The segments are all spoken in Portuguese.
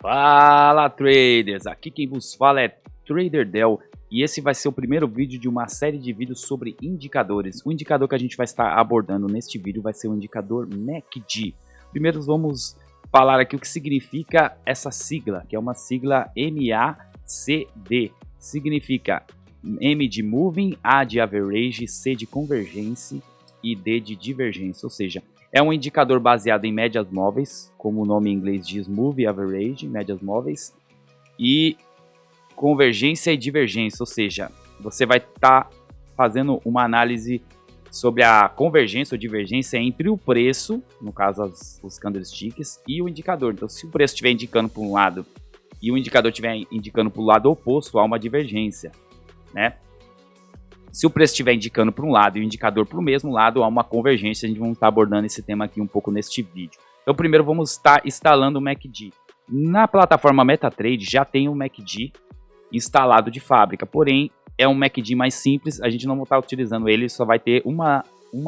Fala traders, aqui quem vos fala é Trader Del e esse vai ser o primeiro vídeo de uma série de vídeos sobre indicadores. O indicador que a gente vai estar abordando neste vídeo vai ser o indicador MACD. Primeiro vamos falar aqui o que significa essa sigla, que é uma sigla MACD. Significa M de Moving, A de Average, C de Convergence e D de Divergência, ou seja, é um indicador baseado em médias móveis, como o nome em inglês diz, Moving Average, médias móveis, e convergência e divergência, ou seja, você vai estar fazendo uma análise sobre a convergência ou divergência entre o preço, no caso os candlesticks, e o indicador. Então, se o preço estiver indicando para um lado e o indicador estiver indicando para o lado oposto, há uma divergência, né? Se o preço estiver indicando para um lado e o indicador para o mesmo lado, há uma convergência. A gente vai estar abordando esse tema aqui um pouco neste vídeo. Então, primeiro vamos estar instalando o MACD. Na plataforma MetaTrader já tem o MACD instalado de fábrica, porém é um MACD mais simples. A gente não vai estar utilizando ele, só vai ter uma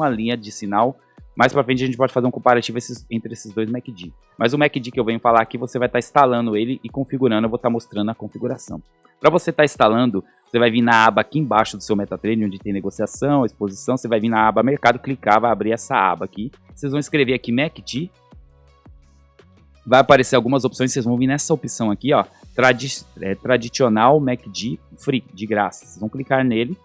linha de sinal. Mais para frente a gente pode fazer um comparativo entre esses dois MACD. Mas o MACD que eu venho falar aqui, você vai estar instalando ele e configurando. Eu vou estar mostrando a configuração. Para você estar instalando, você vai vir na aba aqui embaixo do seu MetaTrader, onde tem negociação, exposição. Você vai vir na aba mercado, clicar, vai abrir essa aba aqui. Vocês vão escrever aqui MACD. Vai aparecer algumas opções, vocês vão vir nessa opção aqui, ó, tradicional MACD Free, de graça. Vocês vão clicar nele.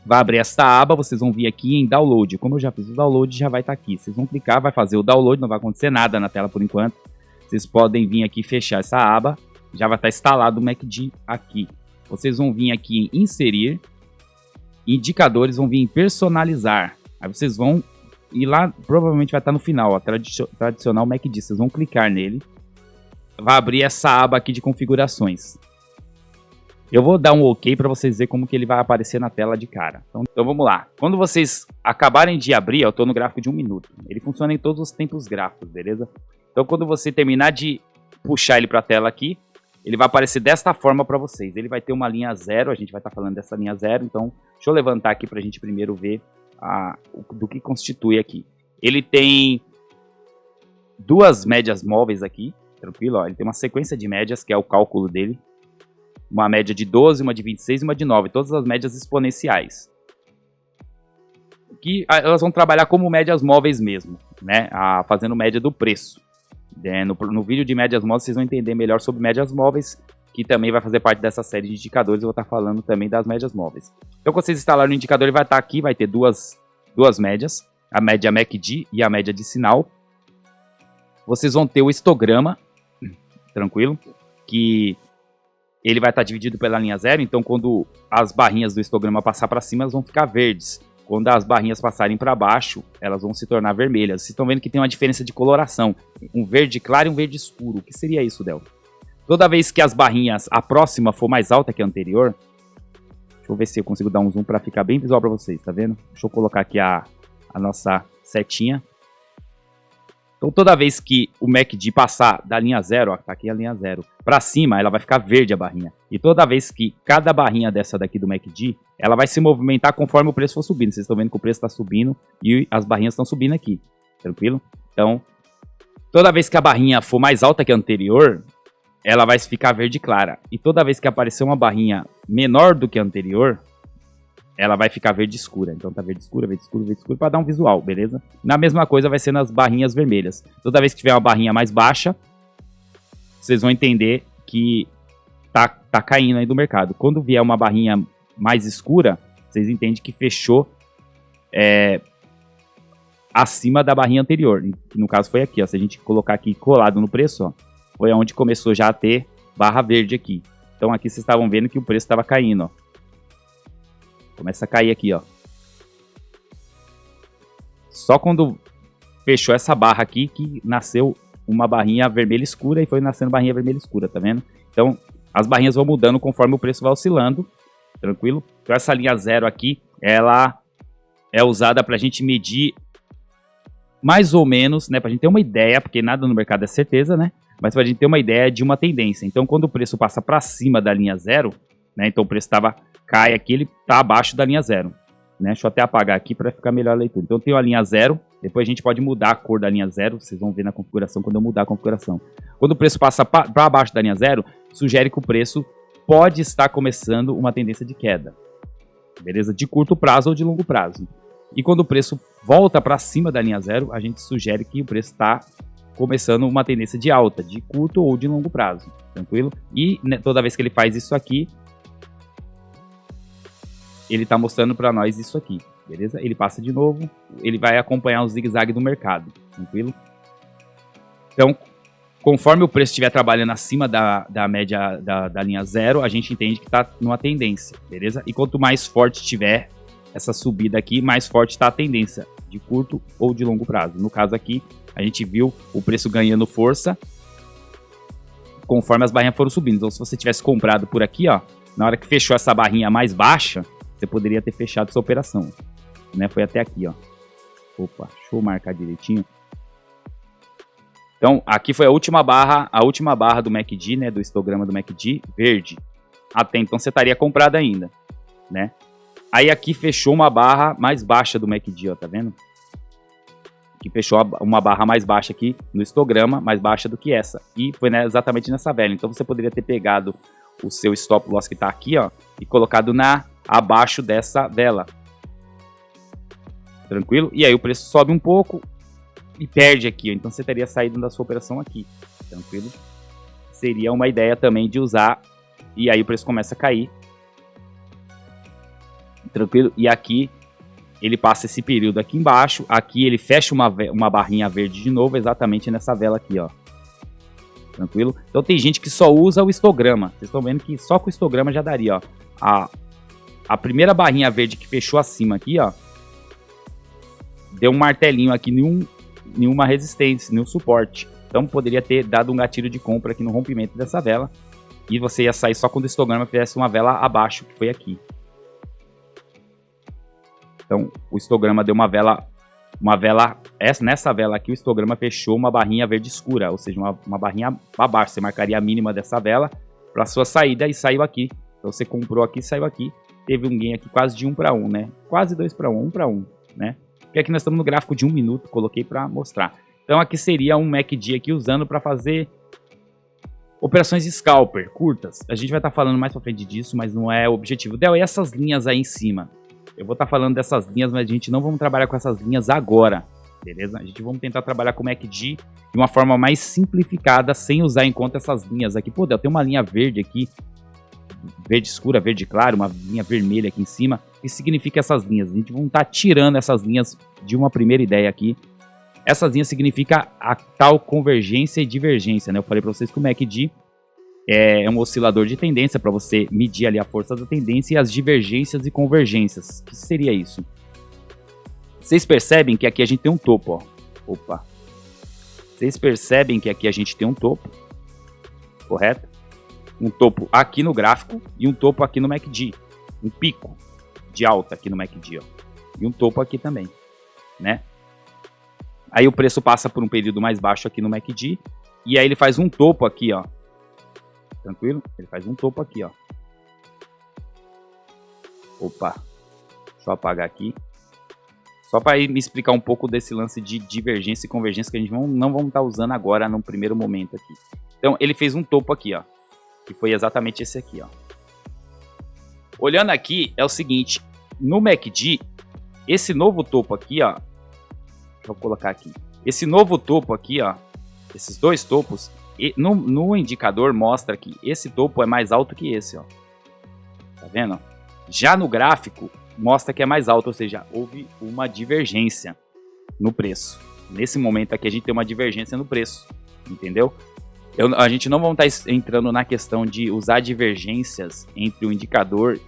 Vai abrir essa aba, vocês vão vir aqui em download. Como eu já fiz o download, já vai estar aqui. Vocês vão clicar, vai fazer o download, não vai acontecer nada na tela por enquanto. Vocês podem vir aqui e fechar essa aba. Já vai estar instalado o MACD aqui. Vocês vão vir aqui em inserir. Indicadores, vão vir em personalizar. Aí vocês vão ir lá, provavelmente vai estar no final, ó, tradicional MACD. Vocês vão clicar nele. Vai abrir essa aba aqui de configurações. Eu vou dar um OK para vocês verem como que ele vai aparecer na tela de cara. Então vamos lá. Quando vocês acabarem de abrir, ó, eu estou no gráfico de 1 minuto. Ele funciona em todos os tempos gráficos, beleza? Então quando você terminar de puxar ele para a tela aqui, ele vai aparecer desta forma para vocês. Ele vai ter uma linha 0, a gente vai estar falando dessa linha 0. Então deixa eu levantar aqui para a gente primeiro ver do que constitui aqui. Ele tem duas médias móveis aqui, tranquilo? Ó, ele tem uma sequência de médias, que é o cálculo dele. Uma média de 12, uma de 26 e uma de 9. Todas as médias exponenciais. Que elas vão trabalhar como médias móveis mesmo, né? Fazendo média do preço. No vídeo de médias móveis vocês vão entender melhor sobre médias móveis, que também vai fazer parte dessa série de indicadores. Eu vou estar falando também das médias móveis. Então quando vocês instalarem o indicador, ele vai estar aqui, vai ter duas médias. A média MACD e a média de sinal. Vocês vão ter o histograma, tranquilo? Que ele vai estar dividido pela linha 0, então quando as barrinhas do histograma passar para cima, elas vão ficar verdes. Quando as barrinhas passarem para baixo, elas vão se tornar vermelhas. Vocês estão vendo que tem uma diferença de coloração. Um verde claro e um verde escuro. O que seria isso, Del? Toda vez que as barrinhas, a próxima for mais alta que a anterior, deixa eu ver se eu consigo dar um zoom para ficar bem visual para vocês, tá vendo? Deixa eu colocar aqui a nossa setinha. Então toda vez que o MACD passar da linha 0, ó, tá aqui a linha 0, para cima, ela vai ficar verde a barrinha. E toda vez que cada barrinha dessa daqui do MACD, ela vai se movimentar conforme o preço for subindo. Vocês estão vendo que o preço está subindo e as barrinhas estão subindo aqui, tranquilo? Então, toda vez que a barrinha for mais alta que a anterior, ela vai ficar verde clara. E toda vez que aparecer uma barrinha menor do que a anterior, ela vai ficar verde escura. Então tá verde escura, verde escura, verde escura, para dar um visual, beleza? Na mesma coisa vai ser nas barrinhas vermelhas. Toda vez que tiver uma barrinha mais baixa, vocês vão entender que tá caindo aí do mercado. Quando vier uma barrinha mais escura, vocês entendem que fechou acima da barrinha anterior. Que no caso foi aqui, ó. Se a gente colocar aqui colado no preço, ó, foi onde começou já a ter barra verde aqui. Então aqui vocês estavam vendo que o preço estava caindo, ó. Começa a cair aqui, ó. Só quando fechou essa barra aqui que nasceu uma barrinha vermelha escura e foi nascendo barrinha vermelha escura, tá vendo? Então, as barrinhas vão mudando conforme o preço vai oscilando, tranquilo? Então, essa linha 0 aqui, ela é usada pra gente medir mais ou menos, né? Pra gente ter uma ideia, porque nada no mercado é certeza, né? Mas pra gente ter uma ideia de uma tendência. Então, quando o preço passa pra cima da linha 0, né? Então, o preço cai aqui, ele tá abaixo da linha 0. né? Deixa eu até apagar aqui para ficar melhor a leitura. Então eu tenho a linha 0, depois a gente pode mudar a cor da linha 0, vocês vão ver na configuração quando eu mudar a configuração. Quando o preço passa para baixo da linha 0, sugere que o preço pode estar começando uma tendência de queda, beleza? De curto prazo ou de longo prazo. E quando o preço volta para cima da linha 0, a gente sugere que o preço está começando uma tendência de alta, de curto ou de longo prazo, tranquilo? E né, toda vez que ele faz isso aqui, ele está mostrando para nós isso aqui, beleza? Ele passa de novo, ele vai acompanhar o zigue-zague do mercado, tranquilo? Então, conforme o preço estiver trabalhando acima da média da linha 0, a gente entende que está numa tendência, beleza? E quanto mais forte tiver essa subida aqui, mais forte está a tendência, de curto ou de longo prazo. No caso aqui, a gente viu o preço ganhando força conforme as barrinhas foram subindo. Então, se você tivesse comprado por aqui, ó, na hora que fechou essa barrinha mais baixa, você poderia ter fechado essa operação, né? Foi até aqui, ó. Opa, deixa eu marcar direitinho. Então, aqui foi a última barra do MACD, né? Do histograma do MACD, verde. Até então você estaria comprado ainda, né? Aí aqui fechou uma barra mais baixa do MACD, ó, tá vendo? Aqui fechou uma barra mais baixa aqui no histograma, mais baixa do que essa. E foi né, exatamente nessa vela. Então você poderia ter pegado o seu stop loss que tá aqui, ó, e colocado abaixo dessa vela. Tranquilo? E aí o preço sobe um pouco e perde aqui, ó. Então você teria saído da sua operação aqui. Tranquilo? Seria uma ideia também de usar. E aí o preço começa a cair. Tranquilo? E aqui ele passa esse período aqui embaixo. Aqui ele fecha uma barrinha verde de novo, exatamente nessa vela aqui, ó. Tranquilo? Então tem gente que só usa o histograma. Vocês estão vendo que só com o histograma já daria, ó. A primeira barrinha verde que fechou acima aqui, ó, deu um martelinho aqui, nenhuma resistência, nenhum suporte. Então poderia ter dado um gatilho de compra aqui no rompimento dessa vela. E você ia sair só quando o histograma fizesse uma vela abaixo, que foi aqui. Então o histograma deu uma vela, nessa vela aqui o histograma fechou uma barrinha verde escura, ou seja, uma barrinha abaixo. Você marcaria a mínima dessa vela para sua saída e saiu aqui. Então você comprou aqui e saiu aqui. Teve um gain aqui quase de 1 para 1, né? Quase 2 para 1, 1 para 1, né? Porque aqui nós estamos no gráfico de 1 minuto, coloquei para mostrar. Então aqui seria um MACD aqui usando para fazer operações scalper, curtas. A gente vai estar falando mais para frente disso, mas não é o objetivo. Del, e essas linhas aí em cima? Eu vou estar falando dessas linhas, mas a gente não vamos trabalhar com essas linhas agora, beleza? A gente vamos tentar trabalhar com o MACD de uma forma mais simplificada, sem usar em conta essas linhas aqui. Pô, Del, tem uma linha verde aqui, verde escura, verde claro, uma linha vermelha aqui em cima. O que significa essas linhas? A gente vai estar tirando essas linhas de uma primeira ideia aqui. Essas linhas significa a tal convergência e divergência, né? Eu falei para vocês que o MACD é um oscilador de tendência para você medir ali a força da tendência e as divergências e convergências. O que seria isso? Vocês percebem que aqui a gente tem um topo, ó. Opa. Vocês percebem que aqui a gente tem um topo, correto? Um topo aqui no gráfico e um topo aqui no MACD. Um pico de alta aqui no MACD, ó. E um topo aqui também, né? Aí o preço passa por um período mais baixo aqui no MACD. E aí ele faz um topo aqui, ó. Tranquilo? Ele faz um topo aqui, ó. Opa. Deixa eu apagar aqui. Só para me explicar um pouco desse lance de divergência e convergência que a gente não vamos estar usando agora no primeiro momento aqui. Então ele fez um topo aqui, ó. Que foi exatamente esse aqui, ó. Olhando aqui, é o seguinte. No MACD, esse novo topo aqui, ó. Deixa eu colocar aqui. Esse novo topo aqui, ó. Esses dois topos. No indicador mostra que esse topo é mais alto que esse, ó. Tá vendo? Já no gráfico, mostra que é mais alto. Ou seja, houve uma divergência no preço. Nesse momento aqui, a gente tem uma divergência no preço. Entendeu? A gente não vai estar entrando na questão de usar divergências entre o indicador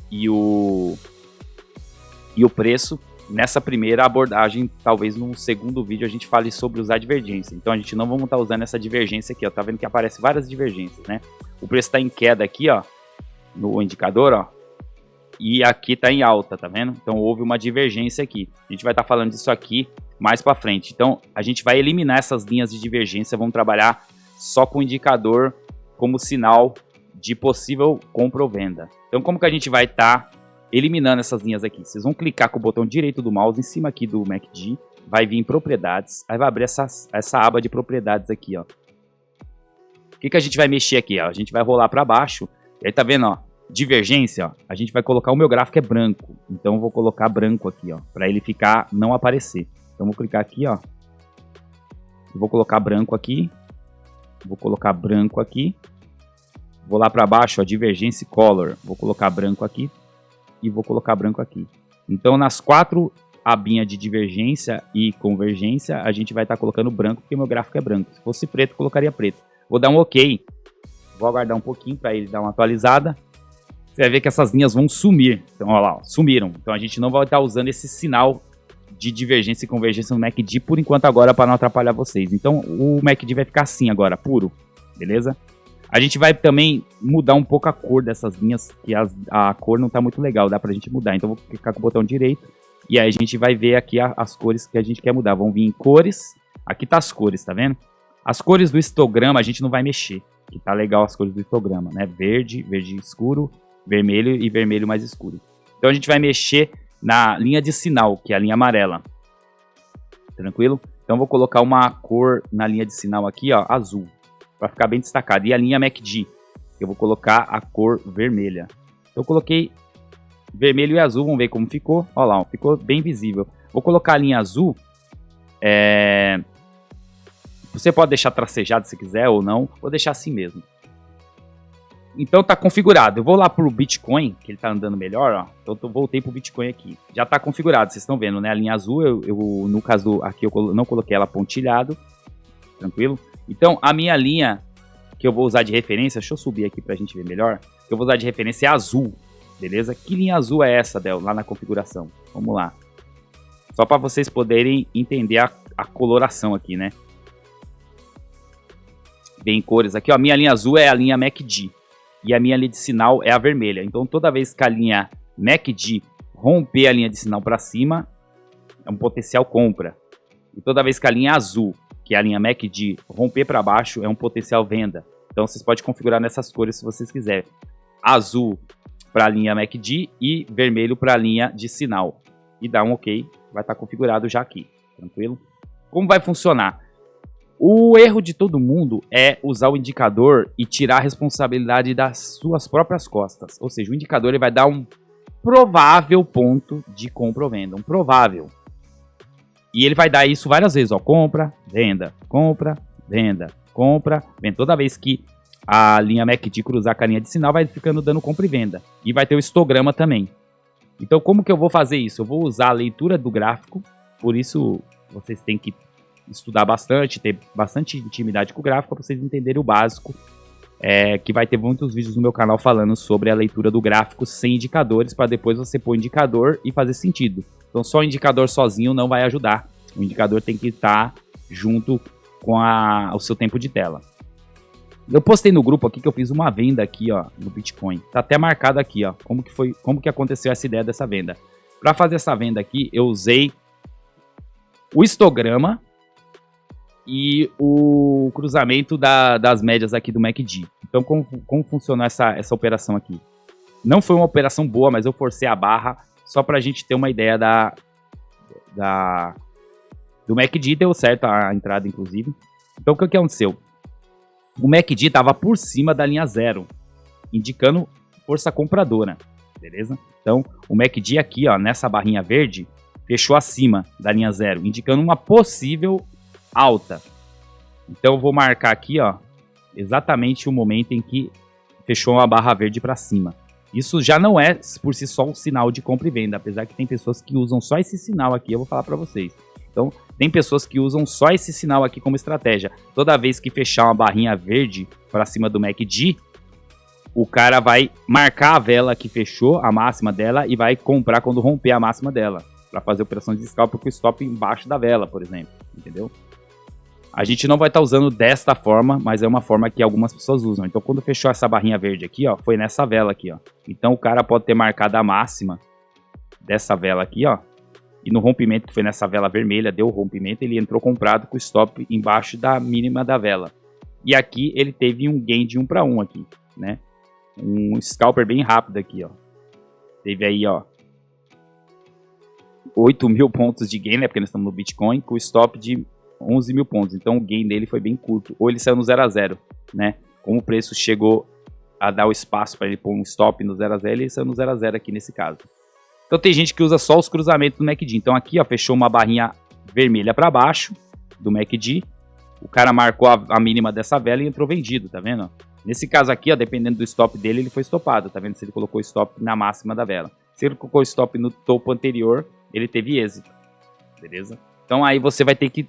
e o preço. Nessa primeira abordagem, talvez no segundo vídeo a gente fale sobre usar divergência. Então a gente não vamos estar usando essa divergência aqui, ó. Tá vendo que aparece várias divergências, né? O preço está em queda aqui, ó, no indicador, ó. E aqui está em alta, tá vendo? Então houve uma divergência aqui. A gente vai estar falando disso aqui mais para frente. Então a gente vai eliminar essas linhas de divergência, vamos trabalhar só com o indicador como sinal de possível compra ou venda. Então como que a gente vai estar eliminando essas linhas aqui. Vocês vão clicar com o botão direito do mouse em cima aqui do MACD, vai vir em propriedades, aí vai abrir essa aba de propriedades aqui, ó. O que a gente vai mexer aqui, ó? A gente vai rolar para baixo, e aí tá vendo, ó, divergência, ó, a gente vai colocar, o meu gráfico é branco, então eu vou colocar branco aqui, ó, para ele ficar, não aparecer. Então vou clicar aqui, ó, vou colocar branco aqui, vou colocar branco aqui, vou lá para baixo, ó, divergência color, vou colocar branco aqui e vou colocar branco aqui. Então nas 4 abinhas de divergência e convergência, a gente vai estar colocando branco, porque meu gráfico é branco. Se fosse preto, colocaria preto. Vou dar um OK, vou aguardar um pouquinho para ele dar uma atualizada. Você vai ver que essas linhas vão sumir. Então, olha lá, ó, sumiram. Então a gente não vai estar usando esse sinal de divergência e convergência no MACD por enquanto agora, para não atrapalhar vocês. Então o MACD vai ficar assim agora, puro, beleza? A gente vai também mudar um pouco a cor dessas linhas, que a cor não está muito legal, dá pra gente mudar. Então vou clicar com o botão direito e aí a gente vai ver aqui as cores que a gente quer mudar. Vão vir em cores, aqui tá as cores, tá vendo? As cores do histograma a gente não vai mexer, que tá legal as cores do histograma, né? Verde, verde escuro, vermelho e vermelho mais escuro. Então a gente vai mexer na linha de sinal, que é a linha amarela. Tranquilo? Então vou colocar uma cor na linha de sinal aqui, ó, azul, para ficar bem destacado. E a linha MACD, eu vou colocar a cor vermelha. Eu coloquei vermelho e azul, vamos ver como ficou. Olha lá, ó, ficou bem visível. Vou colocar a linha azul. Você pode deixar tracejado se quiser ou não. Vou deixar assim mesmo. Então tá configurado. Eu vou lá pro Bitcoin, que ele tá andando melhor, ó. Então eu voltei pro Bitcoin aqui. Já tá configurado, vocês estão vendo, né? A linha azul, no caso aqui eu não coloquei ela pontilhado. Tranquilo? Então a minha linha que eu vou usar de referência, deixa eu subir aqui pra gente ver melhor. Que eu vou usar de referência é azul, beleza? Que linha azul é essa, Del, lá na configuração? Vamos lá. Só para vocês poderem entender a coloração aqui, né? Vem em cores aqui, ó. Minha linha azul é a linha MACD. E a minha linha de sinal é a vermelha. Então toda vez que a linha MACD romper a linha de sinal para cima, é um potencial compra. E toda vez que a linha azul, que é a linha MACD, romper para baixo, é um potencial venda. Então vocês podem configurar nessas cores se vocês quiserem. Azul para a linha MACD e vermelho para a linha de sinal. E dá um OK, vai estar configurado já aqui. Tranquilo? Como vai funcionar? O erro de todo mundo é usar o indicador e tirar a responsabilidade das suas próprias costas. Ou seja, o indicador ele vai dar um provável ponto de compra ou venda. Um provável. E ele vai dar isso várias vezes. Ó, compra, venda, compra, venda, compra, venda. Toda vez que a linha MACD cruzar com a linha de sinal, vai ficando dando compra e venda. E vai ter o histograma também. Então como que eu vou fazer isso? Eu vou usar a leitura do gráfico. Por isso vocês têm que estudar bastante, ter bastante intimidade com o gráfico para vocês entenderem o básico, que vai ter muitos vídeos no meu canal falando sobre a leitura do gráfico sem indicadores, para depois você pôr o indicador e fazer sentido. Então só o indicador sozinho não vai ajudar, o indicador tem que estar junto com o seu tempo de tela. Eu postei no grupo aqui que eu fiz uma venda aqui, ó, no Bitcoin, tá até marcado aqui, ó, como que aconteceu essa ideia dessa venda. Para fazer essa venda aqui, eu usei o histograma e o cruzamento das médias aqui do MACD. Então, como funcionou essa operação aqui? Não foi uma operação boa, mas eu forcei a barra só para a gente ter uma ideia do MACD. Deu certo a entrada, inclusive. Então, o que aconteceu? O MACD estava por cima da linha 0, indicando força compradora, beleza? Então, o MACD aqui, ó, nessa barrinha verde, fechou acima da linha 0, indicando uma possível alta. Então eu vou marcar aqui, ó, exatamente o momento em que fechou uma barra verde para cima. Isso já não é por si só um sinal de compra e venda, apesar que tem pessoas que usam só esse sinal aqui, eu vou falar para vocês. Então tem pessoas que usam só esse sinal aqui como estratégia. Toda vez que fechar uma barrinha verde para cima do MACD, o cara vai marcar a vela que fechou, a máxima dela, e vai comprar quando romper a máxima dela, para fazer operações de scalp com o stop embaixo da vela, por exemplo, entendeu? A gente não vai estar usando desta forma, mas é uma forma que algumas pessoas usam. Então, quando fechou essa barrinha verde aqui, ó, foi nessa vela aqui, ó. Então, o cara pode ter marcado a máxima dessa vela aqui, ó. E no rompimento, que foi nessa vela vermelha, deu o rompimento, ele entrou comprado com o stop embaixo da mínima da vela. E aqui ele teve um gain de 1 para 1 aqui, né? Um scalper bem rápido aqui, ó. teve aí, ó, 8 mil pontos de gain, né, porque nós estamos no Bitcoin, com o stop de 11 mil pontos. Então o gain dele foi bem curto. Ou ele saiu no 0 a 0, né? Como o preço chegou a dar o espaço para ele pôr um stop no 0 a 0, ele saiu no 0 a 0 aqui nesse caso. Então tem gente que usa só os cruzamentos do MACD. Então aqui, ó, fechou uma barrinha vermelha para baixo do MACD. O cara marcou a mínima dessa vela e entrou vendido, tá vendo? Nesse caso aqui, ó, dependendo do stop dele, ele foi stopado, tá vendo? Se ele colocou stop na máxima da vela. Se ele colocou stop no topo anterior, ele teve êxito, beleza? Então aí você vai ter que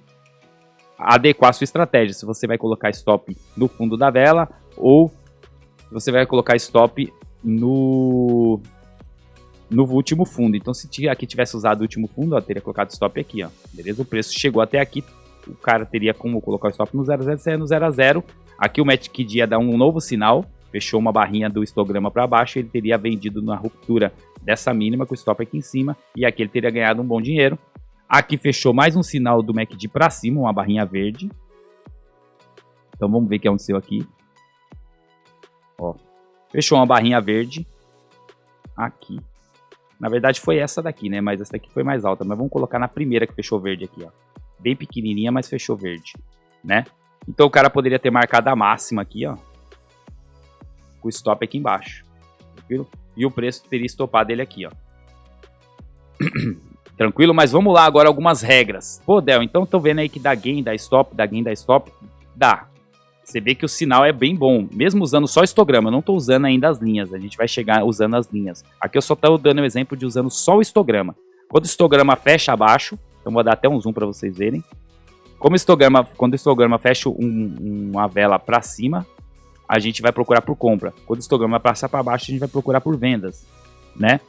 adequar a sua estratégia. Se você vai colocar stop no fundo da vela ou você vai colocar stop no último fundo. Então se aqui tivesse usado o último fundo, ó, teria colocado stop aqui, ó, beleza? O preço chegou até aqui, o cara teria como colocar o stop no 0 a 0, sair no 0 a 0. Aqui o MACD ia dar um novo sinal, fechou uma barrinha do histograma para baixo, ele teria vendido na ruptura dessa mínima com o stop aqui em cima, e aqui ele teria ganhado um bom dinheiro. Aqui fechou mais um sinal do MACD para cima, uma barrinha verde. Então vamos ver o que aconteceu aqui. Ó, fechou uma barrinha verde aqui. Na verdade foi essa daqui, né? Mas essa daqui foi mais alta. Mas vamos colocar na primeira que fechou verde aqui, ó. Bem pequenininha, mas fechou verde, né? Então o cara poderia ter marcado a máxima aqui, ó, com o stop aqui embaixo, tranquilo? E o preço teria estopado ele aqui, ó. Tranquilo? Mas vamos lá agora algumas regras. Pô, Del, então tô vendo aí que dá gain, dá stop, dá gain, dá stop. Dá. Você vê que o sinal é bem bom, mesmo usando só histograma. Eu não tô usando ainda as linhas, a gente vai chegar usando as linhas. Aqui eu só tô dando o exemplo de usando só o histograma. Quando o histograma fecha abaixo, então vou dar até um zoom para vocês verem. Quando o histograma fecha uma vela para cima, a gente vai procurar por compra. Quando o histograma passa para baixo, a gente vai procurar por vendas, né?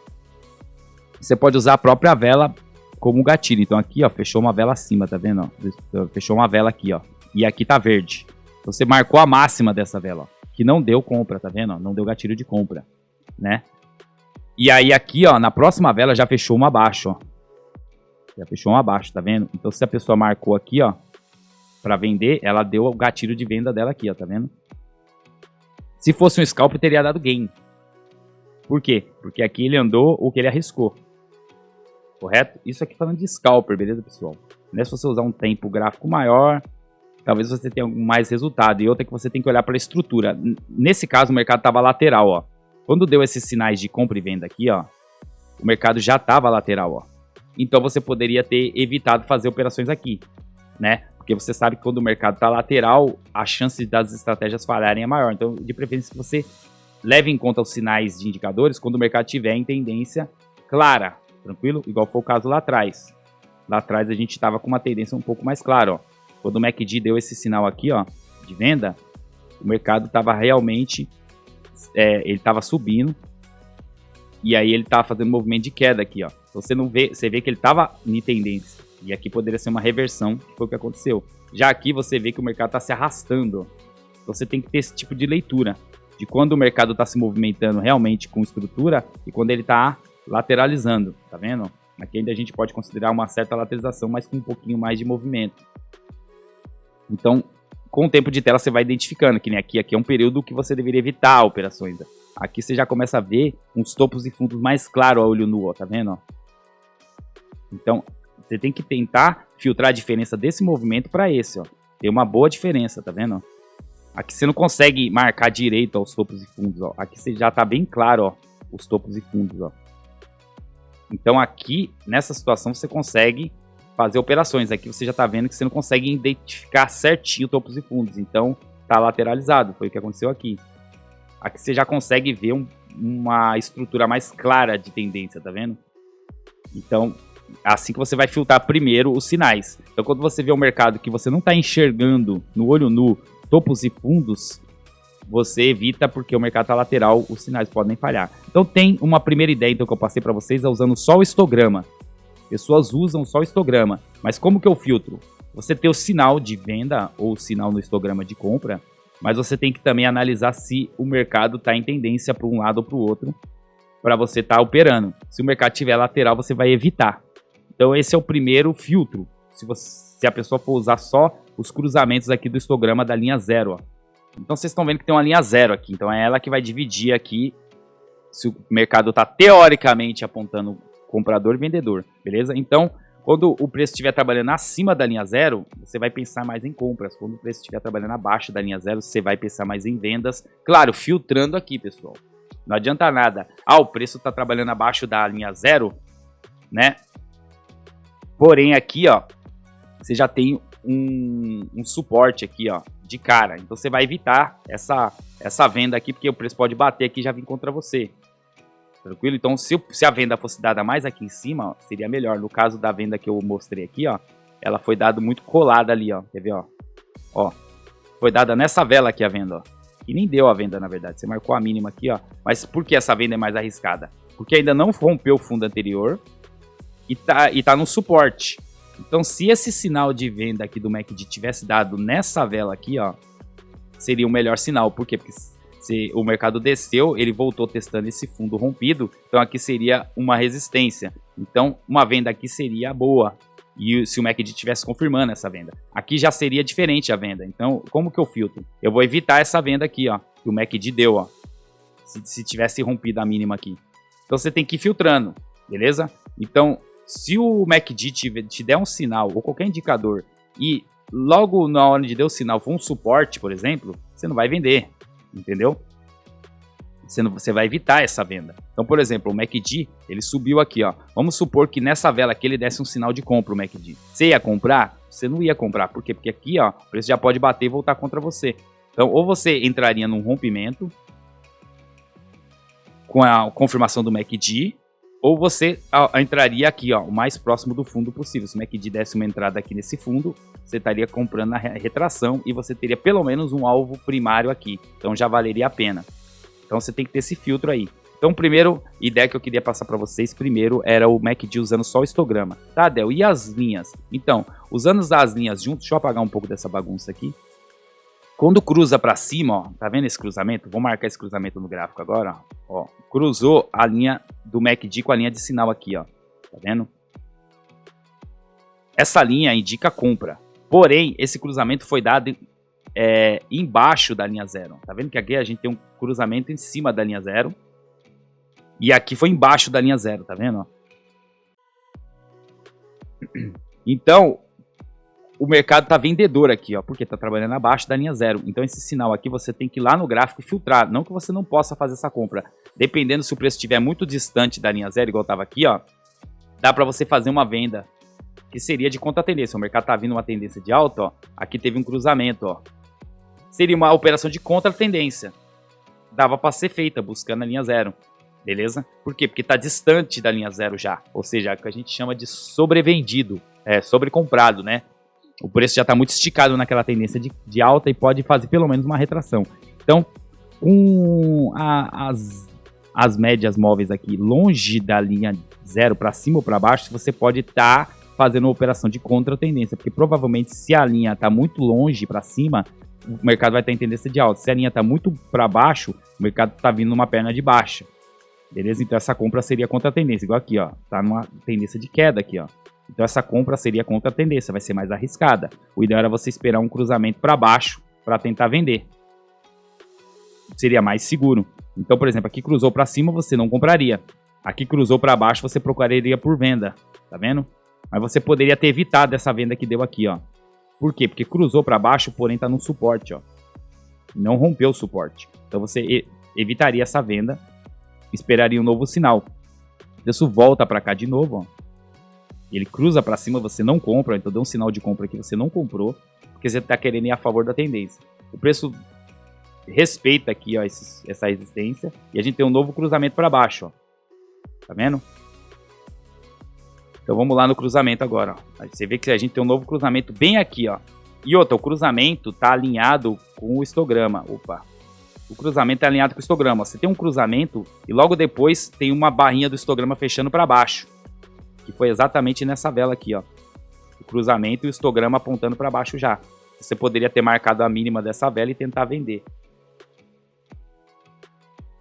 Você pode usar a própria vela como gatilho. Então aqui, ó, fechou uma vela acima, tá vendo? Ó? Fechou uma vela aqui, ó. E aqui tá verde. Então, você marcou a máxima dessa vela, ó, que não deu compra, tá vendo? Não deu gatilho de compra, né? E aí aqui, ó, na próxima vela já fechou uma abaixo, ó. Já fechou uma abaixo, tá vendo? Então se a pessoa marcou aqui, ó, pra vender, ela deu o gatilho de venda dela aqui, ó, tá vendo? Se fosse um scalp, teria dado gain. Por quê? Porque aqui ele andou o que ele arriscou. Correto? Isso aqui falando de scalper, beleza, pessoal? Né? Se você usar um tempo gráfico maior, talvez você tenha mais resultado. E outra que você tem que olhar para a estrutura. Nesse caso, o mercado estava lateral, ó. Quando deu esses sinais de compra e venda aqui, ó, o mercado já estava lateral, ó. Então você poderia ter evitado fazer operações aqui, né? Porque você sabe que quando o mercado está lateral, a chance das estratégias falharem é maior. Então, de preferência, que você leve em conta os sinais de indicadores quando o mercado estiver em tendência clara, tranquilo? Igual foi o caso lá atrás. Lá atrás a gente estava com uma tendência um pouco mais clara, ó. Quando o MACD deu esse sinal aqui, ó, de venda, o mercado estava realmente, ele estava subindo, e aí ele estava fazendo um movimento de queda aqui, ó. Então você vê que ele estava em tendência, e aqui poderia ser uma reversão, que foi o que aconteceu. Já aqui você vê que o mercado está se arrastando, ó. Então você tem que ter esse tipo de leitura, de quando o mercado está se movimentando realmente com estrutura, e quando ele está lateralizando, tá vendo? Aqui ainda a gente pode considerar uma certa lateralização, mas com um pouquinho mais de movimento. Então, com o tempo de tela você vai identificando que nem aqui é um período que você deveria evitar operações. Aqui você já começa a ver uns topos e fundos mais claros a olho nu, ó, tá vendo? Ó? Então, você tem que tentar filtrar a diferença desse movimento para esse, ó. Tem uma boa diferença, tá vendo? Aqui você não consegue marcar direito aos topos e fundos, ó. Aqui você já tá bem claro, ó, os topos e fundos, ó. Então aqui, nessa situação, você consegue fazer operações. Aqui você já está vendo que você não consegue identificar certinho topos e fundos. Então, está lateralizado. Foi o que aconteceu aqui. Aqui você já consegue ver uma estrutura mais clara de tendência, tá vendo? Então, assim que você vai filtrar primeiro os sinais. Então, quando você vê o mercado que você não está enxergando no olho nu topos e fundos, você evita porque o mercado está lateral, os sinais podem falhar. Então, tem uma primeira ideia então, que eu passei para vocês, usando só o histograma. Pessoas usam só o histograma, mas como que eu filtro? Você tem o sinal de venda ou o sinal no histograma de compra, mas você tem que também analisar se o mercado está em tendência para um lado ou para o outro, para você estar operando. Se o mercado estiver lateral, você vai evitar. Então esse é o primeiro filtro, se a pessoa for usar só os cruzamentos aqui do histograma da linha 0. Ó. Então vocês estão vendo que tem uma linha 0 aqui, então é ela que vai dividir aqui Se o mercado está teoricamente apontando comprador e vendedor, beleza? Então, quando o preço estiver trabalhando acima da linha zero, você vai pensar mais em compras. Quando o preço estiver trabalhando abaixo da linha zero, você vai pensar mais em vendas. Claro, filtrando aqui, pessoal. Não adianta nada. O preço está trabalhando abaixo da linha zero, né? Porém, aqui, ó, você já tem um suporte aqui, ó, de cara. Então, você vai evitar essa venda aqui, porque o preço pode bater aqui e já vir contra você. Tranquilo? Então, se a venda fosse dada mais aqui em cima, ó, seria melhor. No caso da venda que eu mostrei aqui, ó, ela foi dada muito colada ali, ó. Quer ver, ó? Ó, foi dada nessa vela aqui a venda, ó. E nem deu a venda, na verdade. Você marcou a mínima aqui, ó. Mas por que essa venda é mais arriscada? Porque ainda não rompeu o fundo anterior e tá no suporte. Então, se esse sinal de venda aqui do MACD tivesse dado nessa vela aqui, ó, seria o melhor sinal. Por quê? Porque se o mercado desceu, ele voltou testando esse fundo rompido, então aqui seria uma resistência. Então, uma venda aqui seria boa. E se o MACD estivesse confirmando essa venda. Aqui já seria diferente a venda. Então, como que eu filtro? Eu vou evitar essa venda aqui, ó, que o MACD deu, ó. Se tivesse rompido a mínima aqui. Então, você tem que ir filtrando, beleza? Então, se o MACD te der um sinal, ou qualquer indicador, e logo na hora de dar o sinal for um suporte, por exemplo, você não vai vender. Entendeu? Você vai evitar essa venda. Então, por exemplo, o MACD, ele subiu aqui, ó. Vamos supor que nessa vela aqui ele desse um sinal de compra, o MACD. Você ia comprar? Você não ia comprar. Por quê? Porque aqui, ó, o preço já pode bater e voltar contra você. Então, ou você entraria num rompimento com a confirmação do MACD, ou você entraria aqui, ó, o mais próximo do fundo possível. Se o MACD desse uma entrada aqui nesse fundo, você estaria comprando na retração e você teria pelo menos um alvo primário aqui. Então já valeria a pena. Então você tem que ter esse filtro aí. Então, primeiro ideia que eu queria passar para vocês, primeiro, era o MACD usando só o histograma. Tá, Del? E as linhas? Então, usando as linhas juntos, deixa eu apagar um pouco dessa bagunça aqui. Quando cruza para cima, ó, tá vendo esse cruzamento? Vou marcar esse cruzamento no gráfico agora, ó. Cruzou a linha do MACD com a linha de sinal aqui, ó. Tá vendo? Essa linha indica compra. Porém, esse cruzamento foi dado embaixo da linha zero. Tá vendo que aqui a gente tem um cruzamento em cima da linha zero. E aqui foi embaixo da linha zero, tá vendo? Então, o mercado tá vendedor aqui, ó, porque tá trabalhando abaixo da linha zero. Então, esse sinal aqui você tem que ir lá no gráfico e filtrar. Não que você não possa fazer essa compra. Dependendo se o preço estiver muito distante da linha zero, igual tava aqui, ó, dá para você fazer uma venda que seria de contra-tendência. O mercado tá vindo uma tendência de alta, ó. Aqui teve um cruzamento, ó. Seria uma operação de contra-tendência. Dava para ser feita buscando a linha zero. Beleza? Por quê? Porque tá distante da linha zero já. Ou seja, é o que a gente chama de sobrevendido. Sobrecomprado, né? O preço já está muito esticado naquela tendência de alta e pode fazer pelo menos uma retração. Então, com as médias móveis aqui longe da linha zero para cima ou para baixo, você pode estar fazendo uma operação de contra-tendência, porque provavelmente se a linha está muito longe para cima, o mercado vai estar em tendência de alta. Se a linha está muito para baixo, o mercado está vindo numa perna de baixa. Beleza? Então essa compra seria contra-tendência, igual aqui, ó. Tá numa tendência de queda aqui, ó. Então essa compra seria contra a tendência, vai ser mais arriscada. O ideal era você esperar um cruzamento para baixo para tentar vender. Seria mais seguro. Então, por exemplo, aqui cruzou para cima, você não compraria. Aqui cruzou para baixo, você procuraria por venda. Tá vendo? Mas você poderia ter evitado essa venda que deu aqui, ó. Por quê? Porque cruzou para baixo, porém está no suporte, ó. Não rompeu o suporte. Então você evitaria essa venda, esperaria um novo sinal. O preço volta para cá de novo, ó. Ele cruza para cima, você não compra, então deu um sinal de compra que você não comprou, porque você está querendo ir a favor da tendência. O preço respeita aqui, ó, essa resistência, e a gente tem um novo cruzamento para baixo, ó. Tá vendo? Então vamos lá no cruzamento agora, ó. Aí você vê que a gente tem um novo cruzamento bem aqui, ó. E outra, o cruzamento está alinhado com o histograma. Opa! O cruzamento é alinhado com o histograma. Você tem um cruzamento e logo depois tem uma barrinha do histograma fechando para baixo. Que foi exatamente nessa vela aqui, ó. O cruzamento e o histograma apontando para baixo já. Você poderia ter marcado a mínima dessa vela e tentar vender.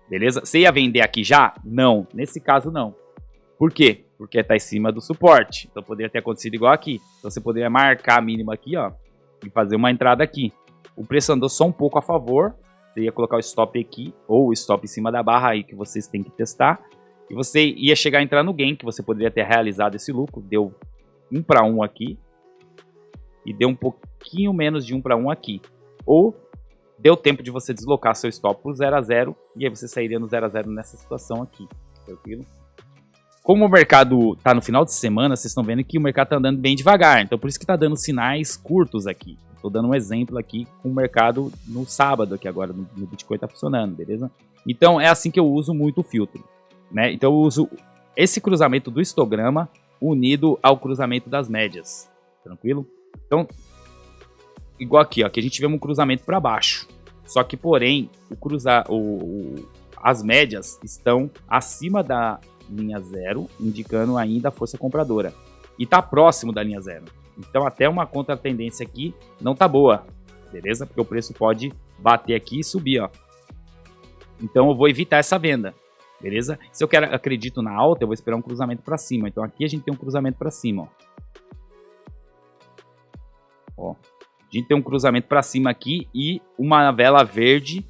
Beleza? Você ia vender aqui já? Não. Nesse caso, não. Por quê? Porque está em cima do suporte. Então poderia ter acontecido igual aqui. Então você poderia marcar a mínima aqui, ó. E fazer uma entrada aqui. O preço andou só um pouco a favor. ia colocar o stop aqui, ou o stop em cima da barra aí que vocês têm que testar. E você ia chegar a entrar no gain, que você poderia ter realizado esse lucro. Deu 1 para 1 aqui. E deu um pouquinho menos de 1 para 1 aqui. Ou deu tempo de você deslocar seu stop para o 0 a 0. E aí você sairia no 0 a 0 nessa situação aqui. Tranquilo? Como o mercado está no final de semana, vocês estão vendo que o mercado está andando bem devagar. Então por isso que está dando sinais curtos aqui. Estou dando um exemplo aqui com o mercado no sábado, aqui agora no Bitcoin está funcionando, beleza? Então é assim que eu uso muito o filtro. Né? Então eu uso esse cruzamento do histograma unido ao cruzamento das médias, tranquilo? Então, igual aqui, ó, que a gente vê um cruzamento para baixo, só que porém as médias estão acima da linha 0, indicando ainda a força compradora, e está próximo da linha 0. Então até uma contratendência aqui não tá boa, beleza? Porque o preço pode bater aqui e subir, ó. Então eu vou evitar essa venda. Beleza? Se eu acredito na alta, eu vou esperar um cruzamento para cima. Então aqui a gente tem um cruzamento para cima, ó. A gente tem um cruzamento para cima aqui e uma vela verde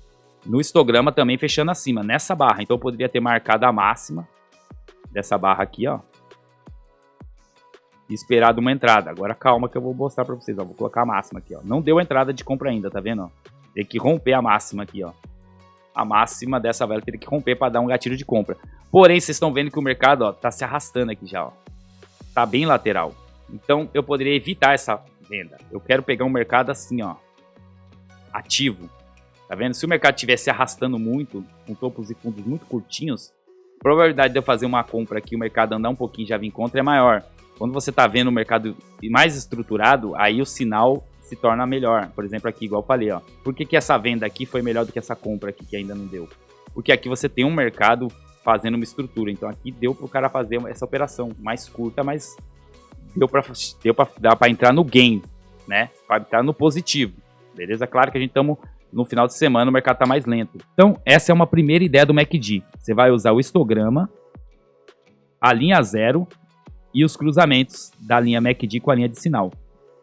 no histograma também fechando acima, nessa barra. Então eu poderia ter marcado a máxima dessa barra aqui, ó. E esperado uma entrada. Agora calma que eu vou mostrar para vocês, ó. Vou colocar a máxima aqui, ó. Não deu entrada de compra ainda, tá vendo? Ó? Tem que romper a máxima aqui, ó. A máxima dessa vela teria que romper para dar um gatilho de compra. Porém, vocês estão vendo que o mercado, ó, tá se arrastando aqui já, ó. Tá bem lateral. Então, eu poderia evitar essa venda. Eu quero pegar um mercado assim, ó, ativo. Tá vendo? Se o mercado estiver se arrastando muito, com topos e fundos muito curtinhos, a probabilidade de eu fazer uma compra aqui, o mercado andar um pouquinho e já vir contra é maior. Quando você tá vendo o mercado mais estruturado, aí o sinal se torna melhor. Por exemplo, aqui, igual eu falei, ó. Por que essa venda aqui foi melhor do que essa compra aqui que ainda não deu? Porque aqui você tem um mercado fazendo uma estrutura. Então aqui deu para o cara fazer essa operação mais curta, mas deu para entrar no gain, né? Para entrar no positivo. Beleza? Claro que a gente estamos no final de semana, o mercado está mais lento. Então essa é uma primeira ideia do MACD. Você vai usar o histograma, a linha 0 e os cruzamentos da linha MACD com a linha de sinal.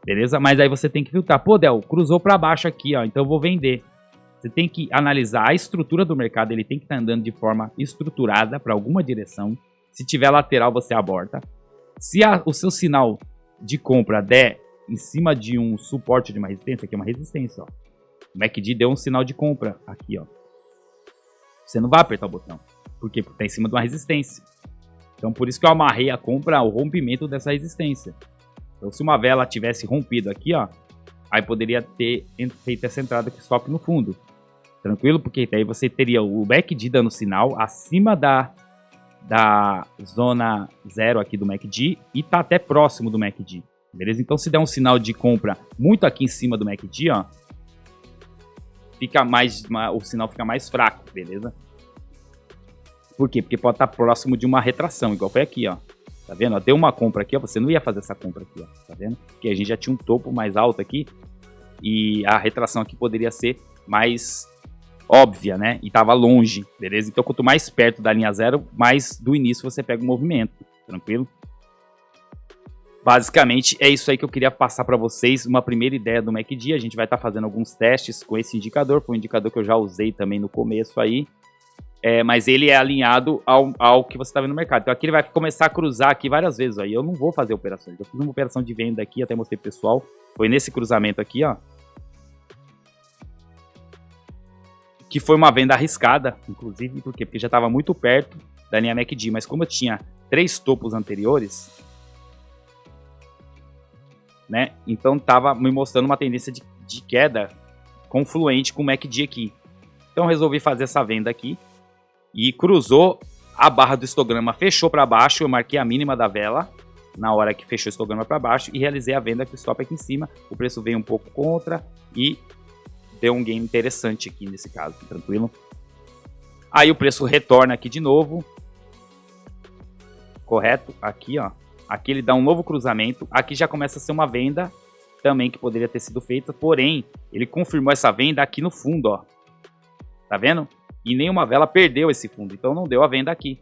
Beleza? Mas aí você tem que filtrar. Pô, Del, cruzou para baixo aqui, ó. Então eu vou vender. Você tem que analisar a estrutura do mercado. Ele tem que estar andando de forma estruturada para alguma direção. Se tiver lateral, você aborta. Se o seu sinal de compra der em cima de um suporte de uma resistência, aqui é uma resistência, ó. O MACD deu um sinal de compra aqui, ó. Você não vai apertar o botão. Por quê? Porque está em cima de uma resistência. Então por isso que eu amarrei a compra ao rompimento dessa resistência. Então se uma vela tivesse rompido aqui, ó, aí poderia ter feito essa entrada com stop no fundo. Tranquilo? Porque daí você teria o MACD dando sinal acima da zona 0 aqui do MACD e tá até próximo do MACD. Beleza? Então se der um sinal de compra muito aqui em cima do MACD, ó, o sinal fica mais fraco, beleza? Por quê? Porque pode estar próximo de uma retração, igual foi aqui, ó. Tá vendo? Ó, deu uma compra aqui, ó. Você não ia fazer essa compra aqui, ó. Tá vendo? Porque a gente já tinha um topo mais alto aqui. E a retração aqui poderia ser mais óbvia, né? E tava longe, beleza? Então, quanto mais perto da linha 0, mais do início você pega o movimento. Tranquilo? Basicamente, é isso aí que eu queria passar para vocês. Uma primeira ideia do MACD. A gente vai estar fazendo alguns testes com esse indicador. Foi um indicador que eu já usei também no começo aí. Mas ele é alinhado ao que você está vendo no mercado. Então aqui ele vai começar a cruzar aqui várias vezes. Aí eu não vou fazer operações. Eu fiz uma operação de venda aqui, até mostrei pro pessoal. Foi nesse cruzamento aqui, ó. Que foi uma venda arriscada, inclusive. Por quê? Porque já estava muito perto da linha MACD. Mas como eu tinha 3 topos anteriores, né? Então estava me mostrando uma tendência de queda confluente com o MACD aqui. Então eu resolvi fazer essa venda aqui. E cruzou a barra do histograma, fechou para baixo, eu marquei a mínima da vela na hora que fechou o histograma para baixo e realizei a venda com o stop aqui em cima. O preço veio um pouco contra e deu um gain interessante aqui nesse caso, tranquilo? Aí o preço retorna aqui de novo, correto? Aqui, ó, aqui ele dá um novo cruzamento, aqui já começa a ser uma venda também que poderia ter sido feita, porém, ele confirmou essa venda aqui no fundo, ó, tá vendo? E nenhuma vela perdeu esse fundo, então não deu a venda aqui.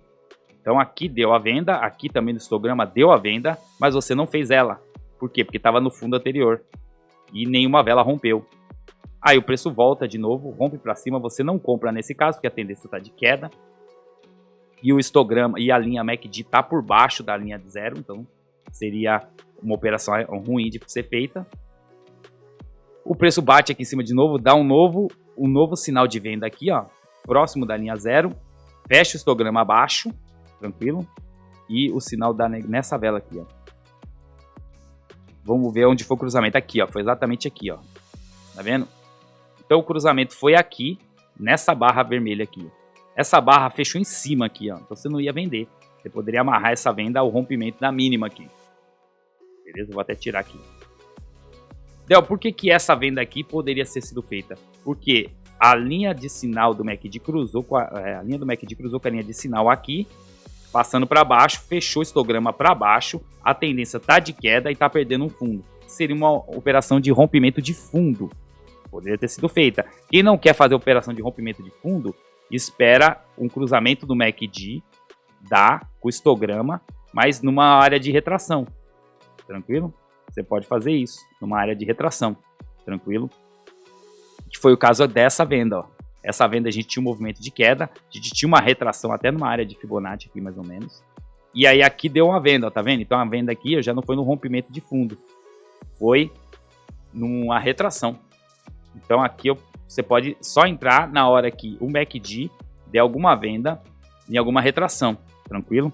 Então aqui deu a venda, aqui também no histograma deu a venda, mas você não fez ela. Por quê? Porque estava no fundo anterior e nenhuma vela rompeu. Aí o preço volta de novo, rompe para cima, você não compra nesse caso, porque a tendência está de queda. E o histograma e a linha MACD está por baixo da linha de zero, então seria uma operação ruim de ser feita. O preço bate aqui em cima de novo, dá um novo sinal de venda aqui, ó, próximo da linha zero. Fecha o histograma abaixo, tranquilo. E o sinal dá nessa vela aqui, ó. Vamos ver onde foi o cruzamento. Aqui, ó, foi exatamente aqui, ó. Tá vendo? Então o cruzamento foi aqui, nessa barra vermelha aqui. Essa barra fechou em cima aqui, ó. Então você não ia vender. Você poderia amarrar essa venda ao rompimento da mínima aqui. Beleza? Vou até tirar aqui. Del, por que essa venda aqui poderia ter sido feita? Porque a linha de sinal do MACD cruzou com a linha de sinal aqui, passando para baixo, fechou o histograma para baixo, a tendência está de queda e está perdendo um fundo. Seria uma operação de rompimento de fundo. Poderia ter sido feita. Quem não quer fazer operação de rompimento de fundo, espera um cruzamento do MACD, com o histograma, mas numa área de retração. Tranquilo? Você pode fazer isso, numa área de retração. Tranquilo? Que foi o caso dessa venda, ó. Essa venda a gente tinha um movimento de queda, a gente tinha uma retração até numa área de Fibonacci aqui mais ou menos. E aí aqui deu uma venda, ó, tá vendo? Então a venda aqui já não foi no rompimento de fundo, foi numa retração. Então aqui você pode só entrar na hora que o MACD der alguma venda em alguma retração, tranquilo?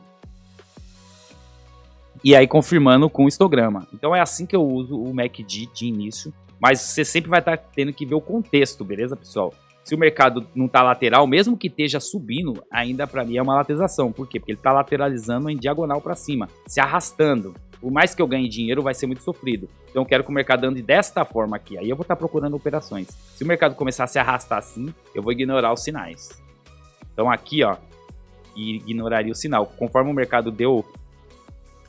E aí confirmando com o histograma. Então é assim que eu uso o MACD de início, mas você sempre vai estar tendo que ver o contexto, beleza, pessoal? Se o mercado não está lateral, mesmo que esteja subindo, ainda para mim é uma lateralização. Por quê? Porque ele está lateralizando em diagonal para cima, se arrastando. Por mais que eu ganhe dinheiro, vai ser muito sofrido. Então eu quero que o mercado ande desta forma aqui. Aí eu vou estar procurando operações. Se o mercado começar a se arrastar assim, eu vou ignorar os sinais. Então aqui, ó, ignoraria o sinal. Conforme o mercado deu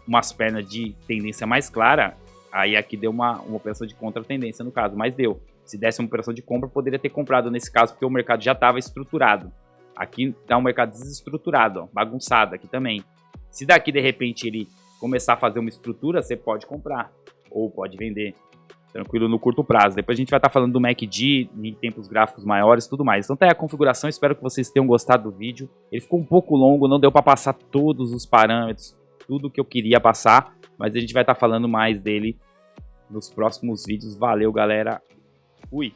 umas pernas de tendência mais clara, aí aqui deu uma operação de contra-tendência no caso, mas deu. Se desse uma operação de compra, poderia ter comprado nesse caso, porque o mercado já estava estruturado. Aqui dá um mercado desestruturado, ó, bagunçado aqui também. Se daqui, de repente, ele começar a fazer uma estrutura, você pode comprar ou pode vender, tranquilo, no curto prazo. Depois a gente vai estar falando do MACD em tempos gráficos maiores e tudo mais. Então tá aí a configuração, espero que vocês tenham gostado do vídeo. Ele ficou um pouco longo, não deu para passar todos os parâmetros, tudo que eu queria passar, mas a gente vai estar falando mais dele nos próximos vídeos. Valeu, galera! Fui!